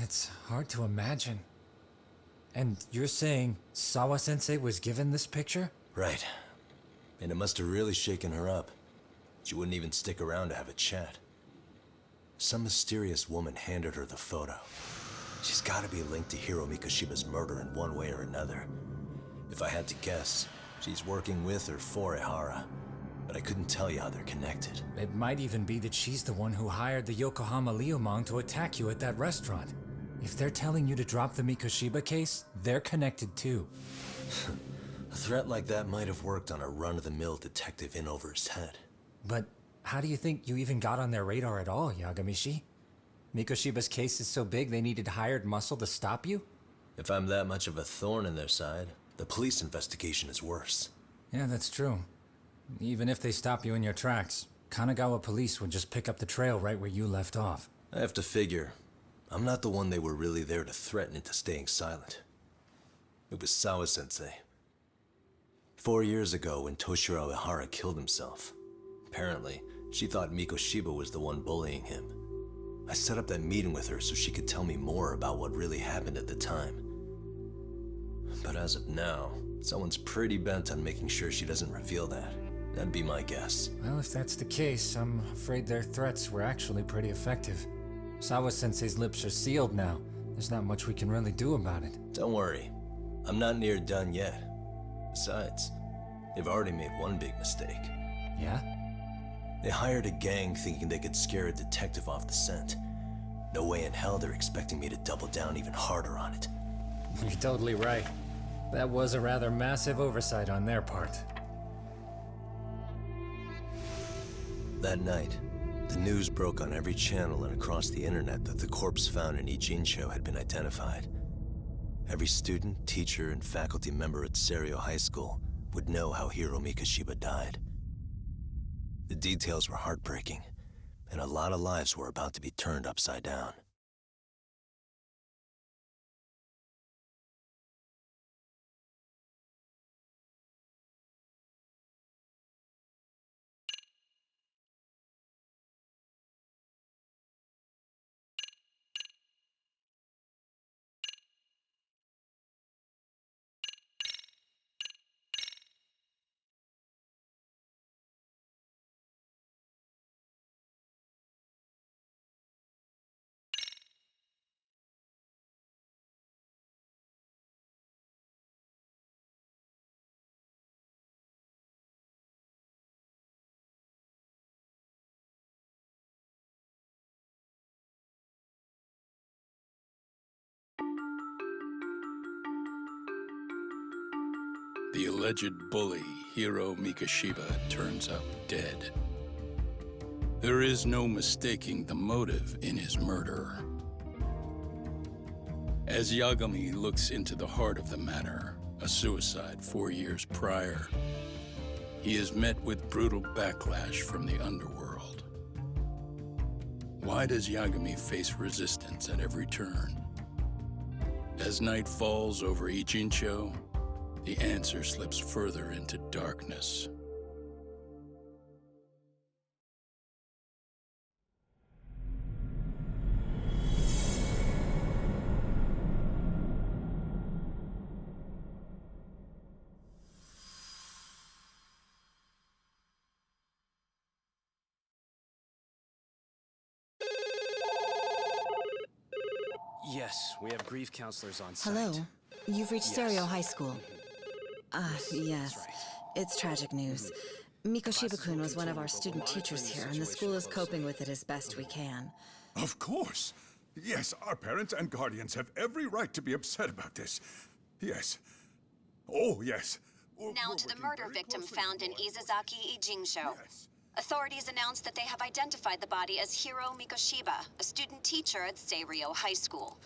It's hard to imagine. And you're saying Sawa-sensei was given this picture? Right. And it must have really shaken her up. She wouldn't even stick around to have a chat. Some mysterious woman handed her the photo. She's gotta be linked to Hiro Mikoshiba's murder in one way or another. If I had to guess, she's working with or for Ehara. But I couldn't tell you how they're connected. It might even be that she's the one who hired the Yokohama Liumang to attack you at that restaurant. If they're telling you to drop the Mikoshiba case, they're connected too. A threat like that might have worked on a run-of-the-mill detective in over his head. But how do you think you even got on their radar at all, Yagamishi? Mikoshiba's case is so big they needed hired muscle to stop you? If I'm that much of a thorn in their side, the police investigation is worse. Yeah, that's true. Even if they stop you in your tracks, Kanagawa police would just pick up the trail right where you left off. I have to figure, I'm not the one they were really there to threaten into staying silent. It was Sawa-sensei. 4 years ago when Toshiro Ehara killed himself, apparently, she thought Mikoshiba was the one bullying him. I set up that meeting with her so she could tell me more about what really happened at the time. But as of now, someone's pretty bent on making sure she doesn't reveal that. That'd be my guess. Well, if that's the case, I'm afraid their threats were actually pretty effective. Sawa-sensei's lips are sealed now. There's not much we can really do about it. Don't worry. I'm not near done yet. Besides, they've already made one big mistake. Yeah? They hired a gang thinking they could scare a detective off the scent. No way in hell they're expecting me to double down even harder on it. You're totally right. That was a rather massive oversight on their part. That night, the news broke on every channel and across the internet that the corpse found in Ijincho had been identified. Every student, teacher, and faculty member at Serio High School would know how Hiro Mikoshiba died. The details were heartbreaking, and a lot of lives were about to be turned upside down. The alleged bully, Hiro Mikoshiba, turns up dead. There is no mistaking the motive in his murder. As Yagami looks into the heart of the matter, a suicide 4 years prior, he is met with brutal backlash from the underworld. Why does Yagami face resistance at every turn? As night falls over Ijincho, the answer slips further into darkness. Yes, we have grief counselors on site. Hello. You've reached Yes. Serio High School. Yes. That's right. It's tragic news. Mikoshiba-kun was one of our student teachers here, and the school is coping with it as best we can. Of course. Yes, our parents and guardians have every right to be upset about this. Yes. Oh, yes. Now to the murder victim found in Izazaki, Ijincho. Yes. Authorities announced that they have identified the body as Hiro Mikoshiba, a student teacher at Serio High School.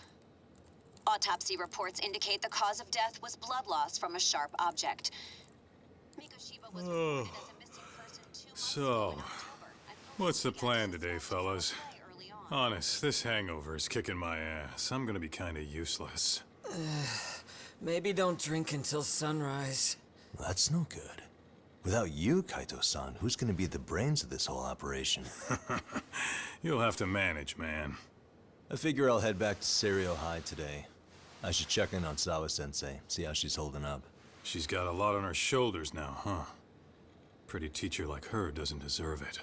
Autopsy reports indicate the cause of death was blood loss from a sharp object. Mikoshiba was reported as a missing person 2 months So, ago in October, and what's the police plan began today, to fellas? early on. Honest, this hangover is kicking my ass. I'm gonna be kinda useless. Maybe don't drink until sunrise. That's no good. Without you, Kaito-san, who's gonna be the brains of this whole operation? You'll have to manage, man. I figure I'll head back to Seiryo High today. I should check in on Sawa-sensei, see how she's holding up. She's got a lot on her shoulders now, huh? Pretty teacher like her doesn't deserve it.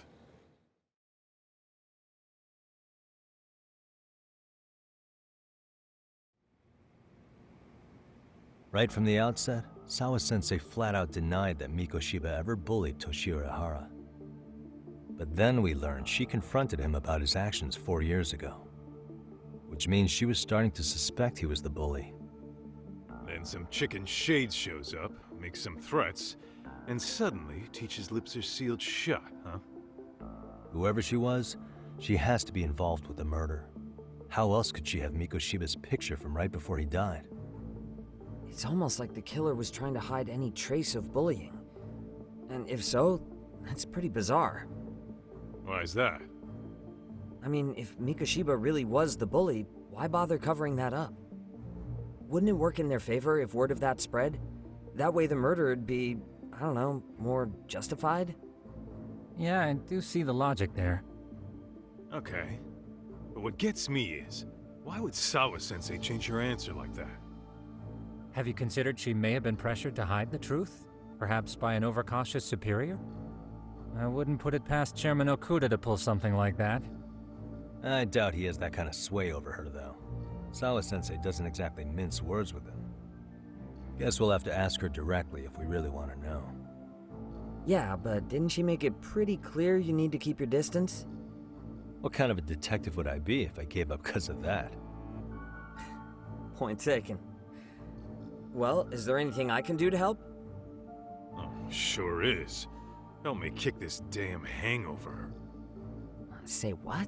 Right from the outset, Sawa-sensei flat out denied that Mikoshiba ever bullied Toshiro Hara. But then we learned she confronted him about his actions 4 years ago. Which means she was starting to suspect he was the bully. Then some chicken shade shows up, makes some threats, and suddenly Teach's lips are sealed shut, huh? Whoever she was, she has to be involved with the murder. How else could she have Mikoshiba's picture from right before he died? It's almost like the killer was trying to hide any trace of bullying. And if so, that's pretty bizarre. Why is that? I mean, if Mikoshiba really was the bully, why bother covering that up? Wouldn't it work in their favor if word of that spread? That way the murder would be, I don't know, more justified? Yeah, I do see the logic there. Okay. But what gets me is, why would Sawa-sensei change her answer like that? Have you considered she may have been pressured to hide the truth? Perhaps by an overcautious superior? I wouldn't put it past Chairman Okuda to pull something like that. I doubt he has that kind of sway over her, though. Sawa-sensei doesn't exactly mince words with him. Guess we'll have to ask her directly if we really want to know. Yeah, but didn't she make it pretty clear you need to keep your distance? What kind of a detective would I be if I gave up because of that? Point taken. Well, is there anything I can do to help? Oh, sure is. Help me kick this damn hangover. Say what?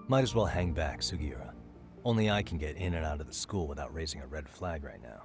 Might as well hang back, Sugiura. Only I can get in and out of the school without raising a red flag right now.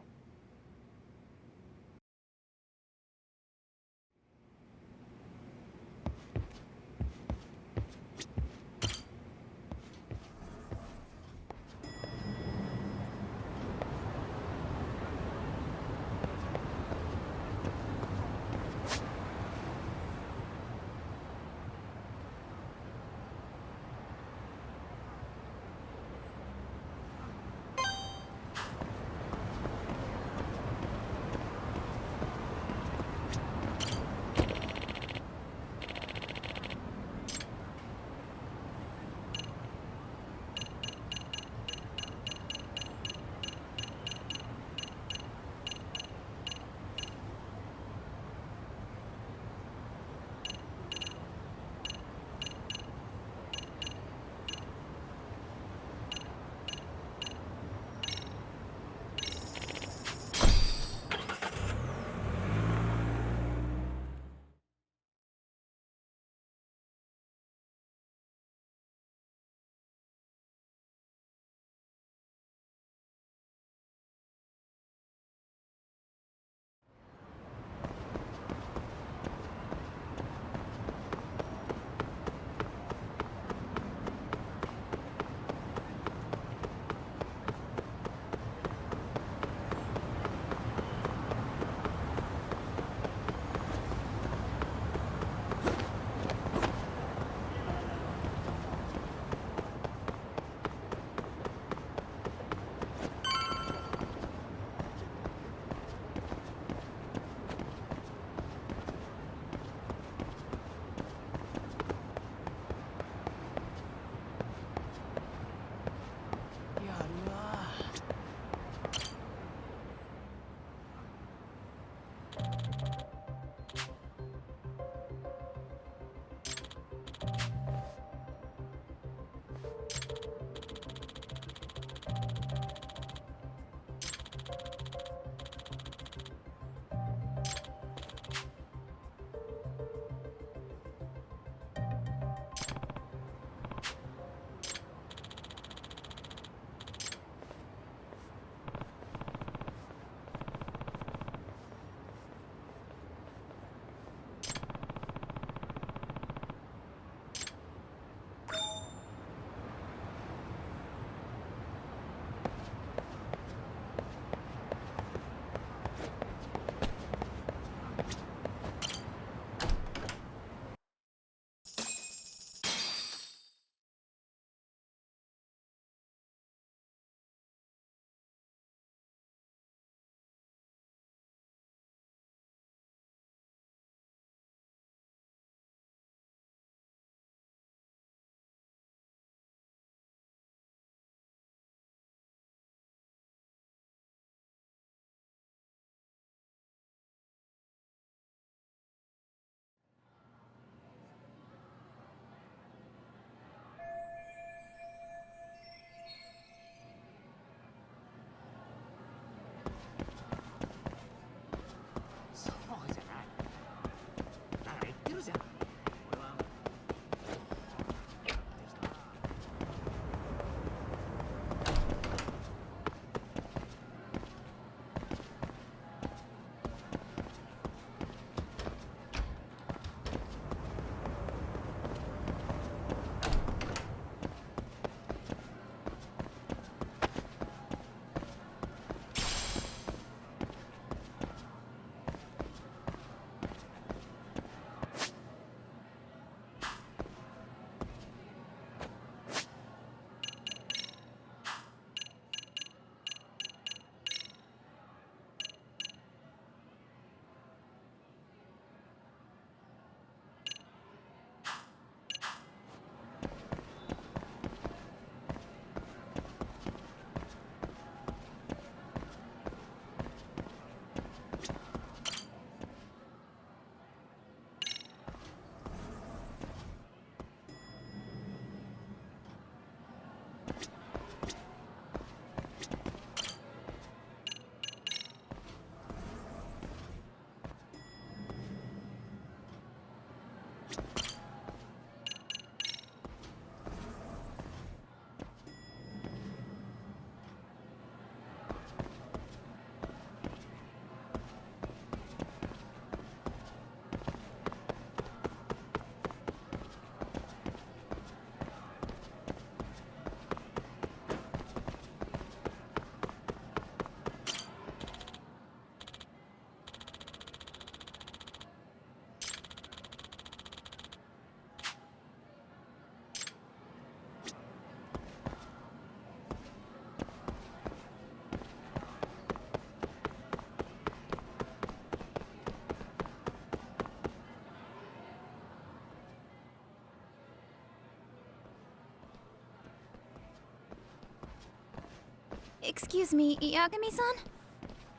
Excuse me, Yagami-san?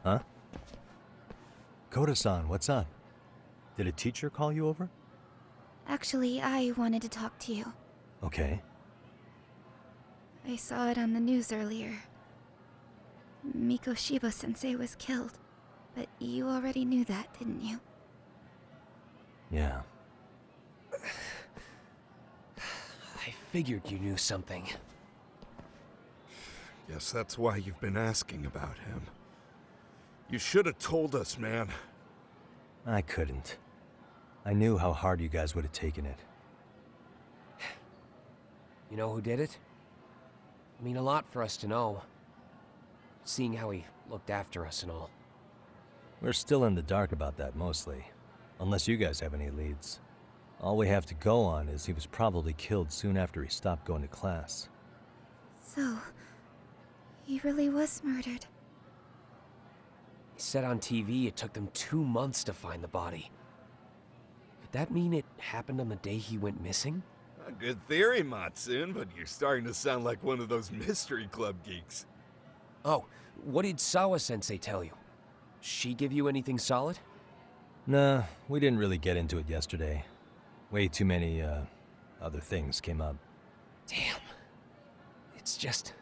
Huh? Koda-san, what's up? Did a teacher call you over? Actually, I wanted to talk to you. Okay. I saw it on the news earlier. Mikoshiba-sensei was killed. But you already knew that, didn't you? Yeah. I figured you knew something. Guess that's why you've been asking about him. You should have told us, man. I couldn't. I knew how hard you guys would have taken it. You know who did it? I mean, a lot for us to know. Seeing how he looked after us and all. We're still in the dark about that, mostly. Unless you guys have any leads. All we have to go on is he was probably killed soon after he stopped going to class. So, he really was murdered. He said on TV it took them 2 months to find the body. Could that mean it happened on the day he went missing? A good theory, Matsun, but you're starting to sound like one of those mystery club geeks. Oh, what did Sawa-sensei tell you? She give you anything solid? Nah, we didn't really get into it yesterday. Way too many, other things came up. Damn. It's just...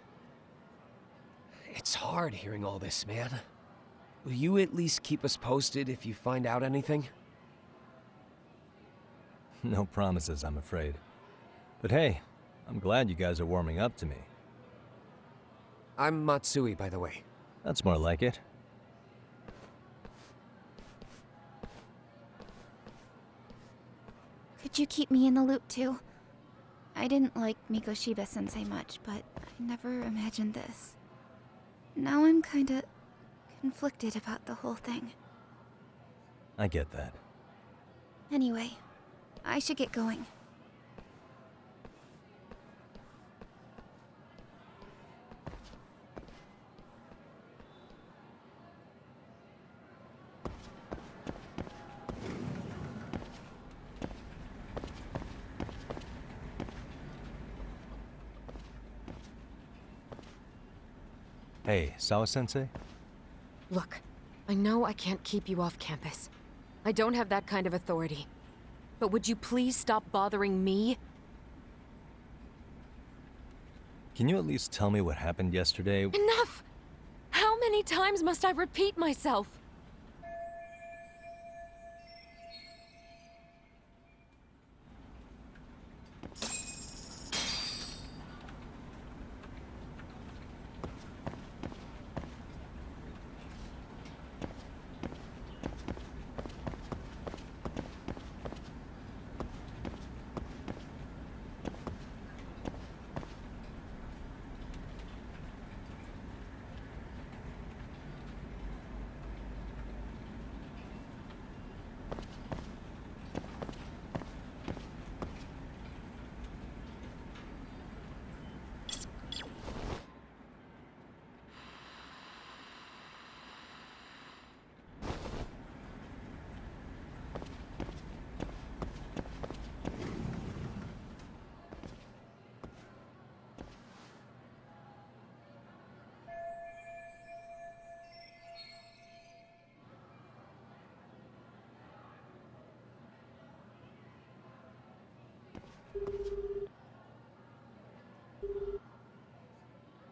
It's hard hearing all this, man. Will you at least keep us posted if you find out anything? No promises, I'm afraid. But hey, I'm glad you guys are warming up to me. I'm Matsui, by the way. That's more like it. Could you keep me in the loop too? I didn't like Mikoshiba-sensei much, but I never imagined this. Now I'm kinda conflicted about the whole thing. I get that. Anyway, I should get going. Hey, Sawa-sensei? Look, I know I can't keep you off campus. I don't have that kind of authority. But would you please stop bothering me? Can you at least tell me what happened yesterday? Enough! How many times must I repeat myself?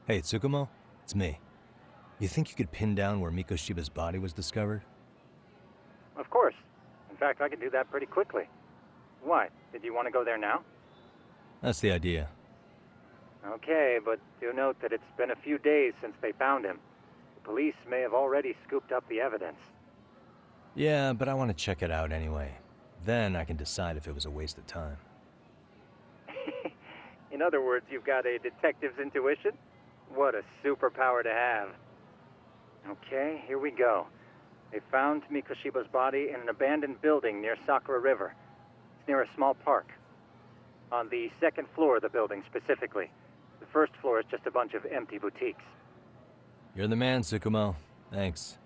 Hey, Tsukumo? It's me. You think you could pin down where Mikoshiba's body was discovered? Of course. In fact, I can do that pretty quickly. What? Did you want to go there now? That's the idea. Okay, but do note that it's been a few days since they found him. The police may have already scooped up the evidence. Yeah, but I want to check it out anyway. Then I can decide if it was a waste of time. In other words, you've got a detective's intuition? What a superpower to have. Okay, here we go. They found Mikoshiba's body in an abandoned building near Sakura River. It's near a small park. On the second floor of the building, specifically. The first floor is just a bunch of empty boutiques. You're the man, Tsukumo. Thanks.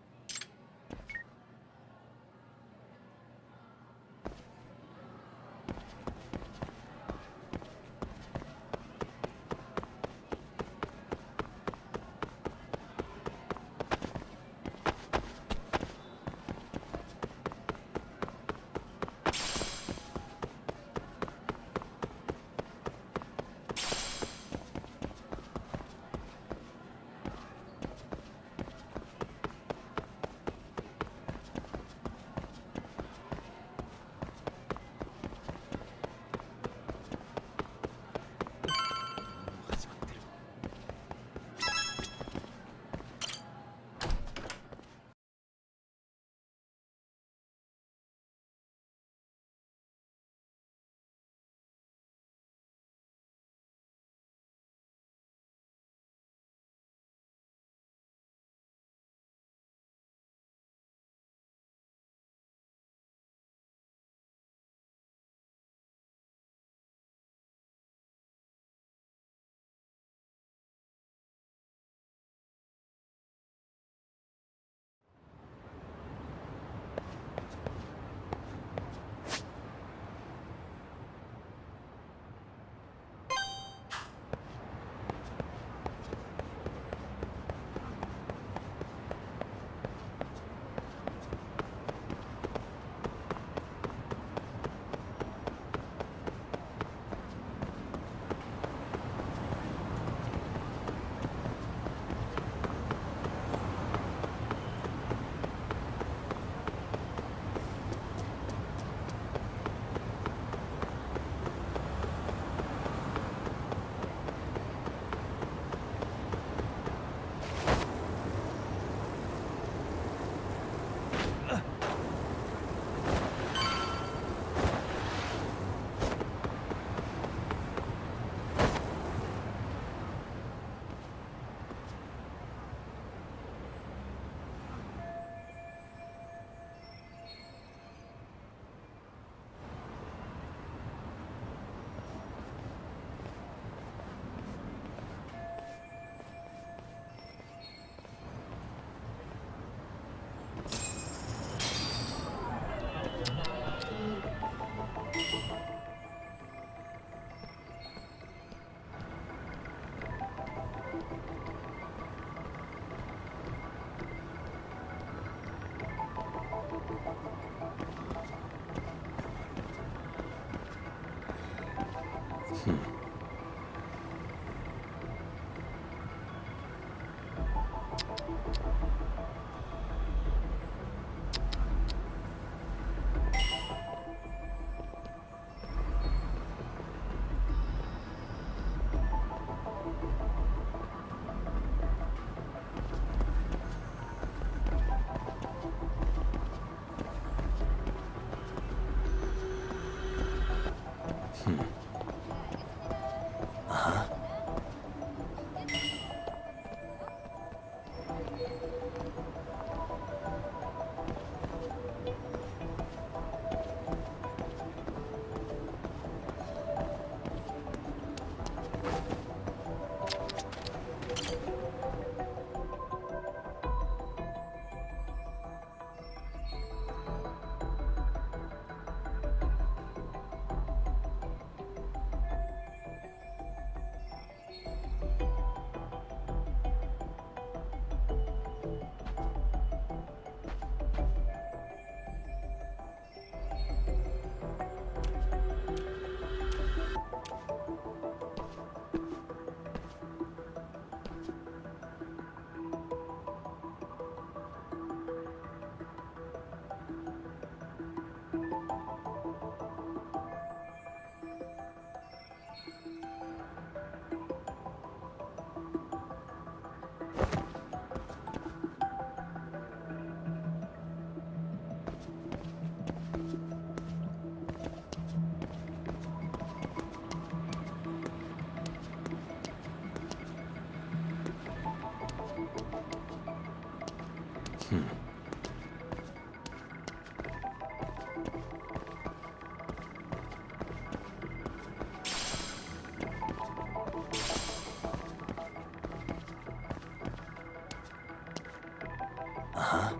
Uh-huh.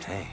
Hey.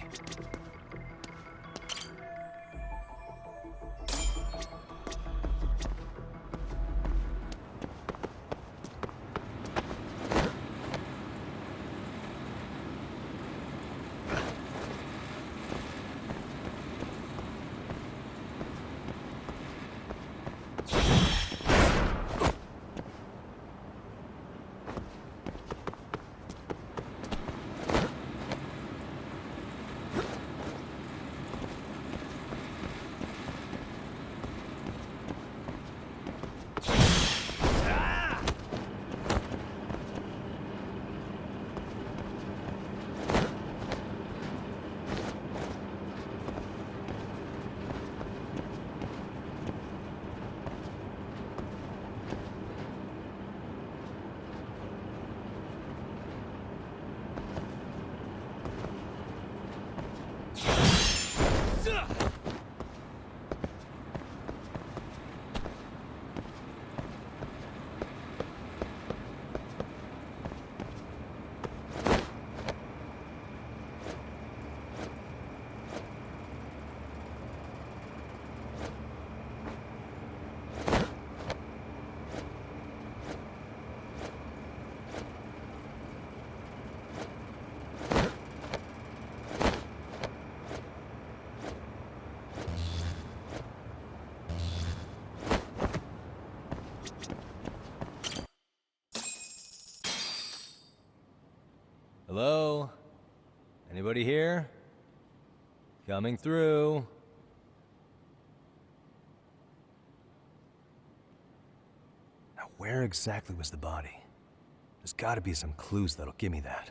Hello? Anybody here? Coming through. Now, where exactly was the body? There's gotta be some clues that'll give me that.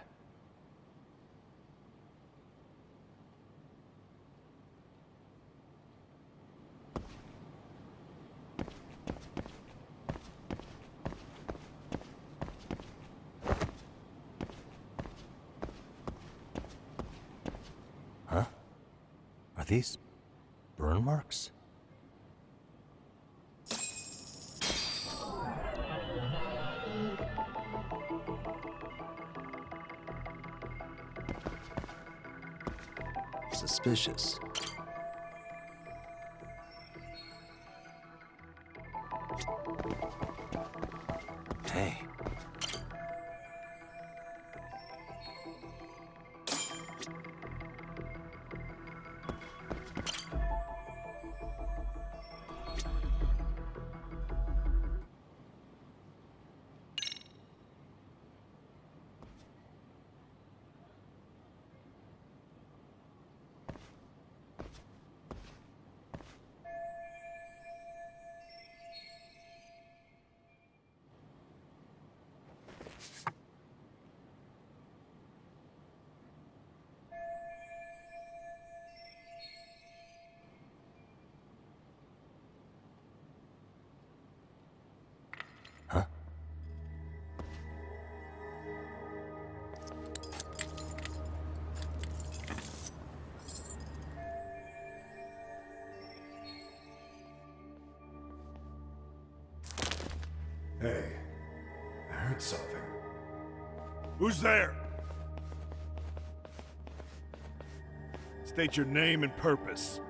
Huh? Are these burn marks? Suspicious. Hey. Huh? Hey, I heard something. Who's there? State your name and purpose.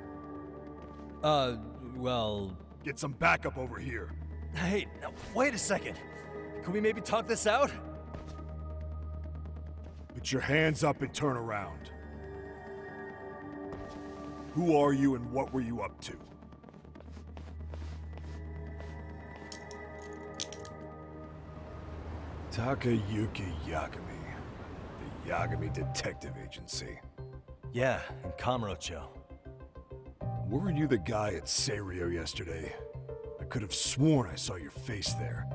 Well... Get some backup over here. Hey, now, wait a second. Can we maybe talk this out? Put your hands up and turn around. Who are you and what were you up to? Takayuki Yagami. The Yagami Detective Agency. Yeah, in Kamurocho. Weren't you the guy at Seirio yesterday? I could have sworn I saw your face there.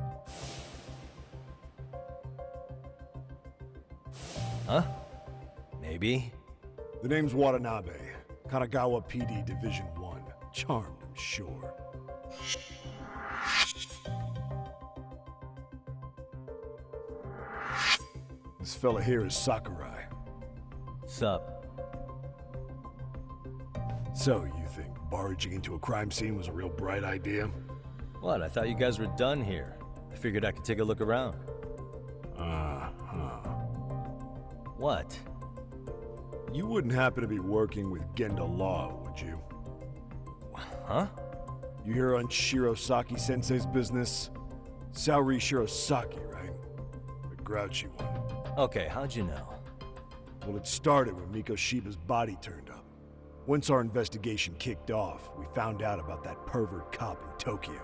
Huh? Maybe. The name's Watanabe. Kanagawa PD Division 1. Charmed, I'm sure. This fella here is Sakurai. Sup? So, you think barging into a crime scene was a real bright idea? What? I thought you guys were done here. I figured I could take a look around. What? You wouldn't happen to be working with Genda Law, would you? Huh? You hear on Shirosaki-sensei's business? Saori Shirosaki, right? The grouchy one. Okay, how'd you know? Well, it started when Mikoshiba's body turned up. Once our investigation kicked off, we found out about that pervert cop in Tokyo.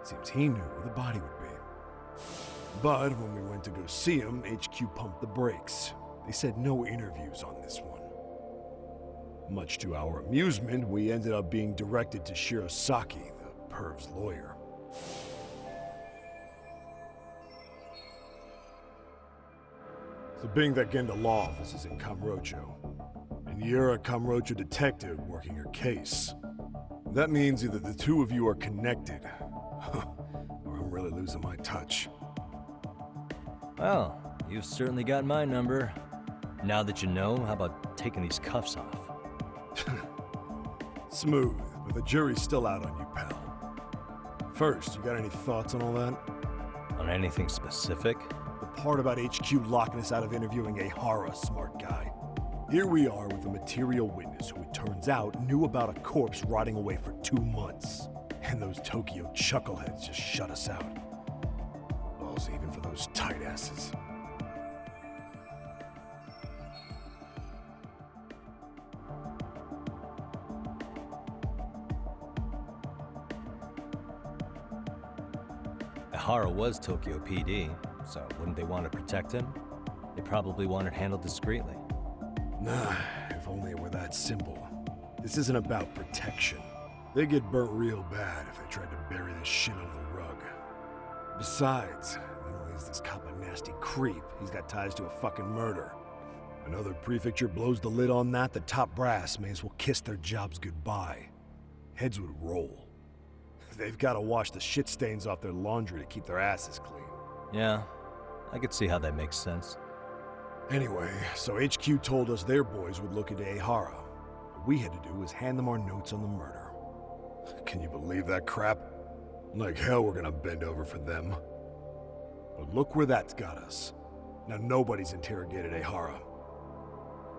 Seems he knew where the body would be. But when we went to go see him, HQ pumped the brakes. They said no interviews on this one. Much to our amusement, we ended up being directed to Shirosaki, the perv's lawyer. So being that Genda Law office is in Kamurocho, and you're a Kamurocho detective working your case, that means either the two of you are connected, or I'm really losing my touch. Well, you've certainly got my number. Now that you know, how about taking these cuffs off? Smooth, but the jury's still out on you, pal. First, you got any thoughts on all that? On anything specific? The part about HQ locking us out of interviewing a Hara, smart guy. Here we are with a material witness who it turns out knew about a corpse rotting away for 2 months. And those Tokyo chuckleheads just shut us out. Balls even for those tight asses. Hara was Tokyo PD, so wouldn't they want to protect him? They probably want it handled discreetly. Nah, if only it were that simple. This isn't about protection. They get burnt real bad if they tried to bury this shit under the rug. Besides, not only is this cop a nasty creep, he's got ties to a fucking murder. Another prefecture blows the lid on that, the top brass may as well kiss their jobs goodbye. Heads would roll. They've got to wash the shit stains off their laundry to keep their asses clean. Yeah, I could see how that makes sense. Anyway, so HQ told us their boys would look into Ehara. What we had to do was hand them our notes on the murder. Can you believe that crap? Like hell we're gonna bend over for them. But look where that's got us. Now nobody's interrogated Ehara.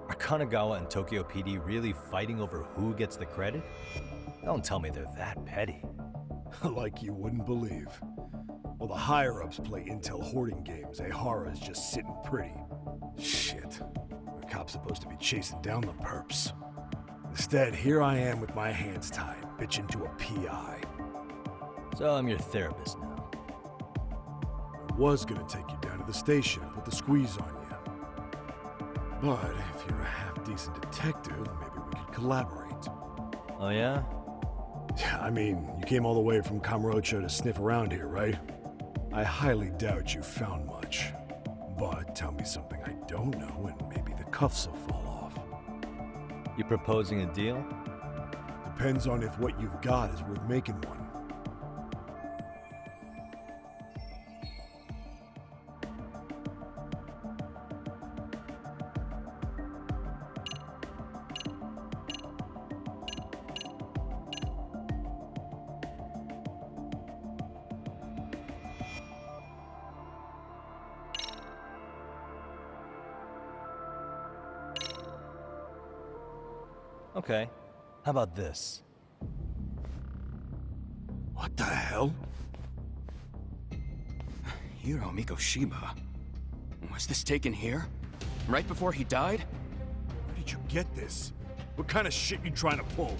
Are Kanagawa and Tokyo PD really fighting over who gets the credit? Don't tell me they're that petty. Like you wouldn't believe. While the higher-ups play intel hoarding games, Ehara is just sitting pretty. Shit. The cop's supposed to be chasing down the perps. Instead, here I am with my hands tied, bitching to a PI. So I'm your therapist now. I was gonna take you down to the station and put the squeeze on you. But if you're a half-decent detective, maybe we could collaborate. Oh yeah? Yeah, I mean, you came all the way from Kamurocho to sniff around here, right? I highly doubt you found much. But tell me something I don't know and maybe the cuffs will fall off. You proposing a deal? Depends on if what you've got is worth making one. Okay. How about this? What the hell? Hiro Mikoshiba. Was this taken here? Right before he died? Where did you get this? What kind of shit you trying to pull?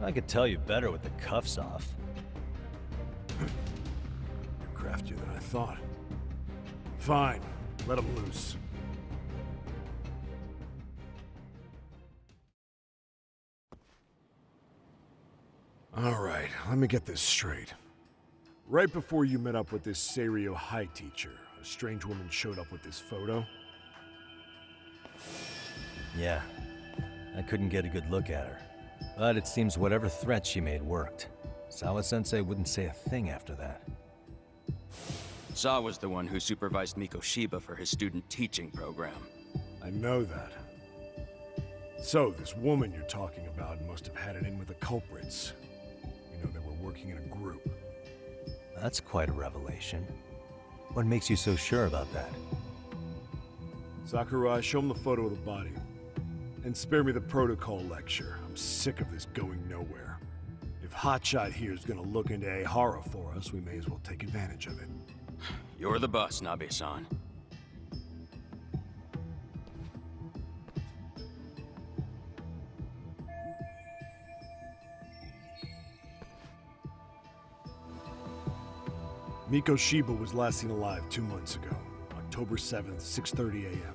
I could tell you better with the cuffs off. You're craftier than I thought. Fine. Let him loose. Alright, let me get this straight. Right before you met up with this Seiryo High teacher, a strange woman showed up with this photo? Yeah. I couldn't get a good look at her. But it seems whatever threat she made worked. Sawa-sensei wouldn't say a thing after that. Sawa's the one who supervised Mikoshiba for his student teaching program. I know that. So, this woman you're talking about must have had it in with the culprits. You know, they were working in a group. That's quite a revelation. What makes you so sure about that? Sakurai, show him the photo of the body. And spare me the protocol lecture. I'm sick of this going nowhere. If Hotshot here is gonna look into Ehara for us, we may as well take advantage of it. You're the boss, Nabe-san. Mikoshiba was last seen alive 2 months ago, October 7th, 6:30 a.m.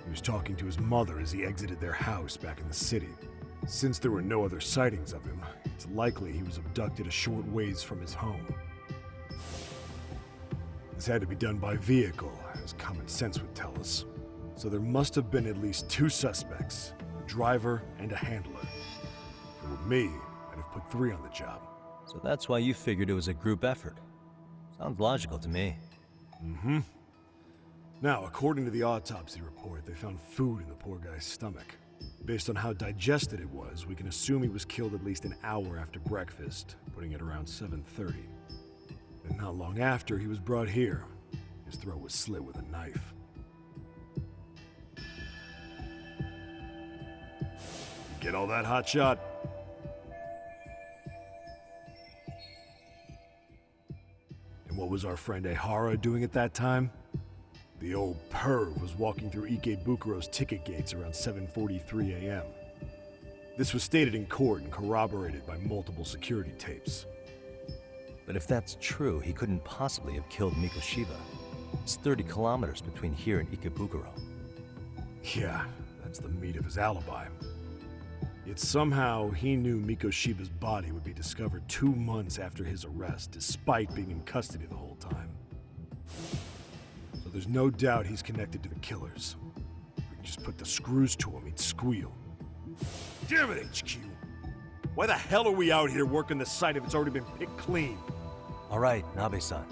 He was talking to his mother as he exited their house back in the city. Since there were no other sightings of him, it's likely he was abducted a short ways from his home. This had to be done by vehicle, as common sense would tell us. So there must have been at least 2 suspects, a driver and a handler. If it were me, I'd have put 3 on the job. So that's why you figured it was a group effort. Sounds logical to me. Mm-hmm. Now, according to the autopsy report, they found food in the poor guy's stomach. Based on how digested it was, we can assume he was killed at least an hour after breakfast, putting it around 7:30. And not long after, he was brought here. His throat was slit with a knife. Get all that, Hotshot? And what was our friend Ehara doing at that time? The old perv was walking through Ikebukuro's ticket gates around 7:43 a.m. This was stated in court and corroborated by multiple security tapes. But if that's true, he couldn't possibly have killed Mikoshiba. It's 30 kilometers between here and Ikebukuro. Yeah, that's the meat of his alibi. Yet somehow he knew Mikoshiba's body would be discovered 2 months after his arrest, despite being in custody the whole time. So there's no doubt he's connected to the killers. If we can just put the screws to him, he'd squeal. Damn it, HQ! Why the hell are we out here working the site if it's already been picked clean? All right, Nabe-san.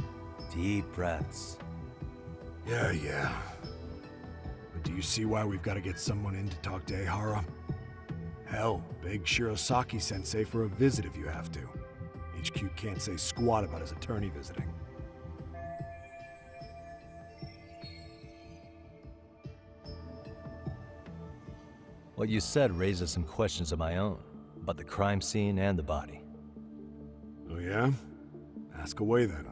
Deep breaths. Yeah. But do you see why we've got to get someone in to talk to Ehara? Hell, beg Shirosaki-sensei for a visit if you have to. HQ can't say squat about his attorney visiting. What you said raises some questions of my own, about the crime scene and the body. Oh yeah? Ask away then.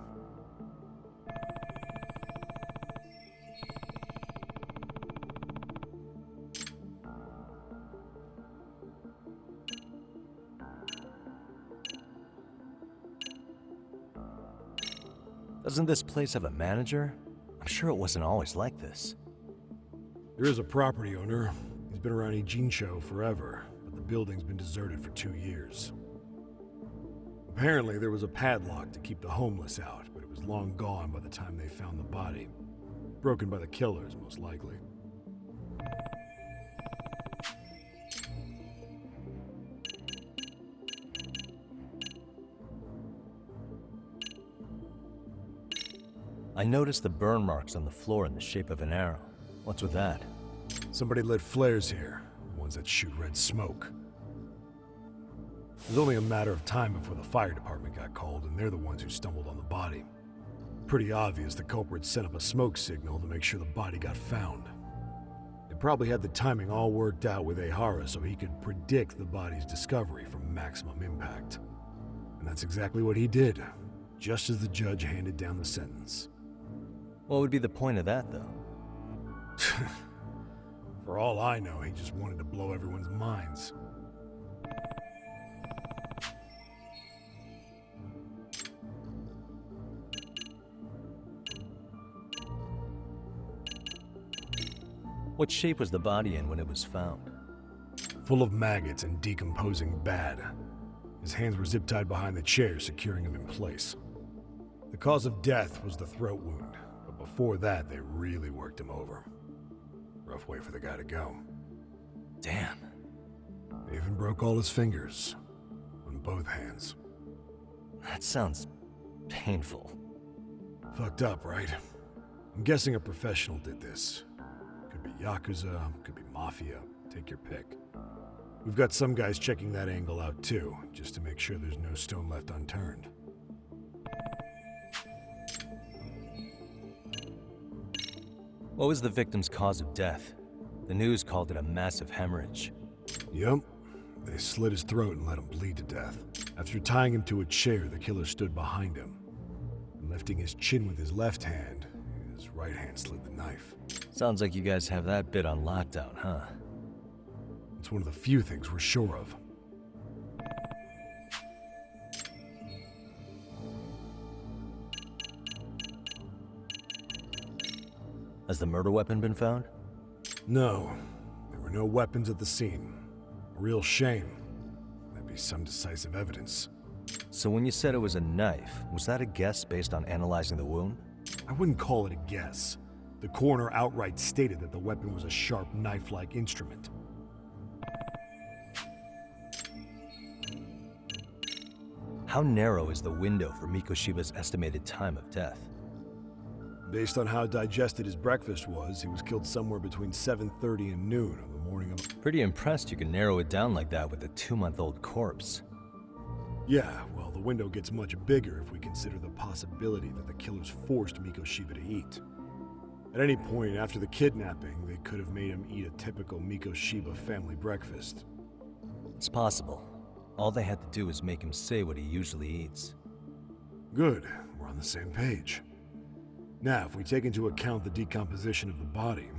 Doesn't this place have a manager? I'm sure it wasn't always like this. There is a property owner. He's been around Ijincho forever, but the building's been deserted for 2 years. Apparently, there was a padlock to keep the homeless out, but it was long gone by the time they found the body. Broken by the killers, most likely. I noticed the burn marks on the floor in the shape of an arrow. What's with that? Somebody lit flares here, the ones that shoot red smoke. It was only a matter of time before the fire department got called, and they're the ones who stumbled on the body. Pretty obvious the culprit set up a smoke signal to make sure the body got found. They probably had the timing all worked out with Ehara so he could predict the body's discovery from maximum impact. And that's exactly what he did, just as the judge handed down the sentence. What would be the point of that, though? For all I know, he just wanted to blow everyone's minds. What shape was the body in when it was found? Full of maggots and decomposing bad. His hands were zip-tied behind the chair, securing him in place. The cause of death was the throat wound, but before that, they really worked him over. Rough way for the guy to go. Damn. They even broke all his fingers, on both hands. That sounds painful. Fucked up, right? I'm guessing a professional did this. Could be Yakuza, could be Mafia. Take your pick. We've got some guys checking that angle out too, just to make sure there's no stone left unturned. What was the victim's cause of death? The news called it a massive hemorrhage. Yup. They slit his throat and let him bleed to death. After tying him to a chair, the killer stood behind him. And lifting his chin with his left hand, his right hand slid the knife. Sounds like you guys have that bit on lockdown, huh? It's one of the few things we're sure of. Has the murder weapon been found? No. There were no weapons at the scene. A real shame. That'd be some decisive evidence. So when you said it was a knife, was that a guess based on analyzing the wound? I wouldn't call it a guess. The coroner outright stated that the weapon was a sharp knife-like instrument. How narrow is the window for Mikoshiba's estimated time of death? Based on how digested his breakfast was, he was killed somewhere between 7:30 and noon on the morning of... Pretty impressed you can narrow it down like that with a 2-month-old corpse. Yeah, well, the window gets much bigger if we consider the possibility that the killers forced Mikoshiba to eat. At any point after the kidnapping, they could have made him eat a typical Mikoshiba family breakfast. It's possible. All they had to do was make him say what he usually eats. Good, we're on the same page. Now, if we take into account the decomposition of the body,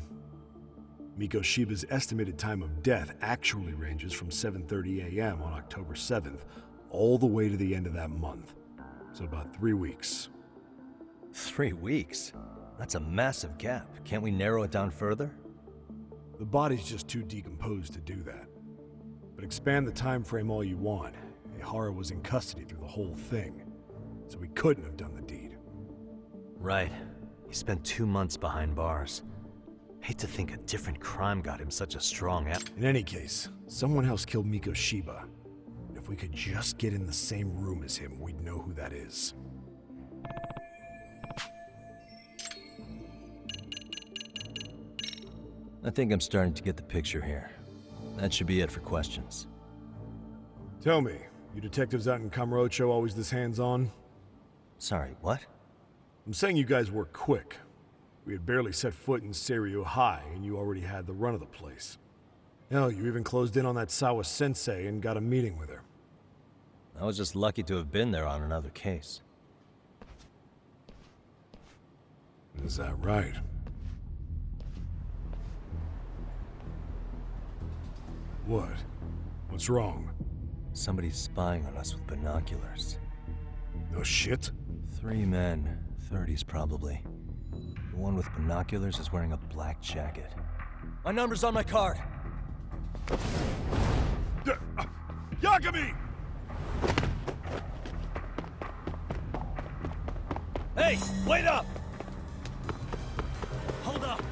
Mikoshiba's estimated time of death actually ranges from 7:30 a.m. on October 7th all the way to the end of that month. So about 3 weeks. 3 weeks? That's a massive gap. Can't we narrow it down further? The body's just too decomposed to do that. But expand the time frame all you want. Ihara was in custody through the whole thing, so he couldn't have done the deed. Right. He spent 2 months behind bars. Hate to think a different crime got him such a strong In any case, someone else killed Mikoshiba. And if we could just get in the same room as him, we'd know who that is. I think I'm starting to get the picture here. That should be it for questions. Tell me, you detectives out in Kamurocho always this hands-on? Sorry, what? I'm saying you guys work quick. We had barely set foot in Seiryu High, and you already had the run of the place. Hell, you even closed in on that Sawa-sensei and got a meeting with her. I was just lucky to have been there on another case. Is that right? What? What's wrong? Somebody's spying on us with binoculars. No shit? 3 men, 30s probably. The one with binoculars is wearing a black jacket. My number's on my card! Yagami! Hey, wait up! Hold up!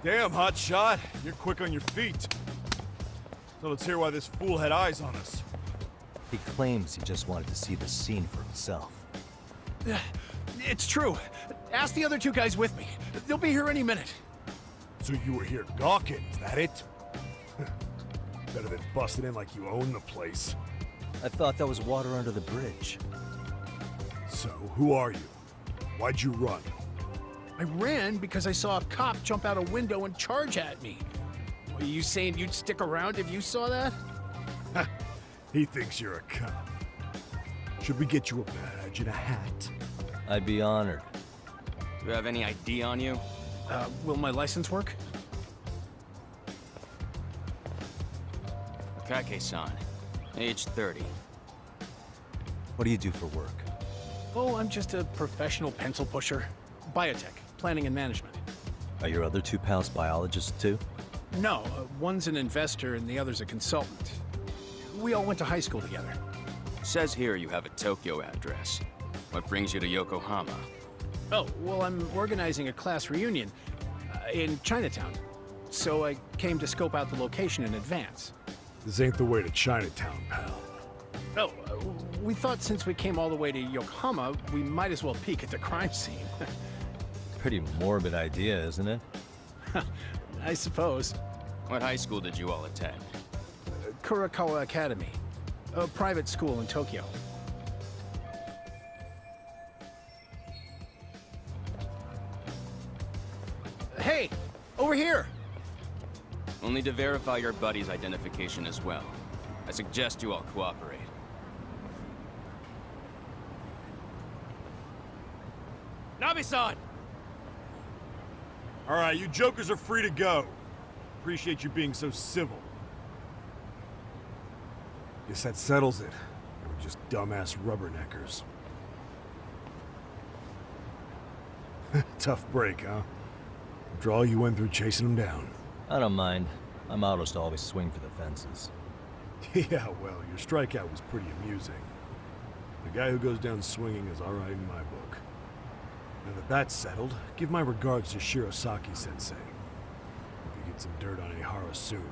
Damn, hotshot. You're quick on your feet. So let's hear why this fool had eyes on us. He claims he just wanted to see the scene for himself. It's true. Ask the other two guys with me. They'll be here any minute. So you were here gawking, is that it? Better than busting in like you own the place. I thought that was water under the bridge. So, who are you? Why'd you run? I ran because I saw a cop jump out a window and charge at me. Are you saying you'd stick around if you saw that? He thinks you're a cop. Should we get you a badge and a hat? I'd be honored. Do you have any ID on you? Will my license work? Kake-san, age 30. What do you do for work? Oh, I'm just a professional pencil pusher. Biotech, planning and management. Are your other two pals biologists too? No, one's an investor and the other's a consultant. We all went to high school together. Says here you have a Tokyo address. What brings you to Yokohama? Oh, well, I'm organizing a class reunion in Chinatown. So I came to scope out the location in advance. This ain't the way to Chinatown, pal. Oh, we thought since we came all the way to Yokohama, we might as well peek at the crime scene. Pretty morbid idea, isn't it? I suppose. What high school did you all attend? Kurakawa Academy, a private school in Tokyo. Hey, over here! Only to verify your buddy's identification as well. I suggest you all cooperate. Nabi-san! Alright, you jokers are free to go. Appreciate you being so civil. Guess that settles it. We're just dumbass rubberneckers. Tough break, huh? After all you went through chasing them down. I don't mind. My motto is to always swing for the fences. Yeah, well, your strikeout was pretty amusing. The guy who goes down swinging is alright in my book. Now that that's settled, give my regards to Shirosaki-sensei. Hope you get some dirt on Ihara soon.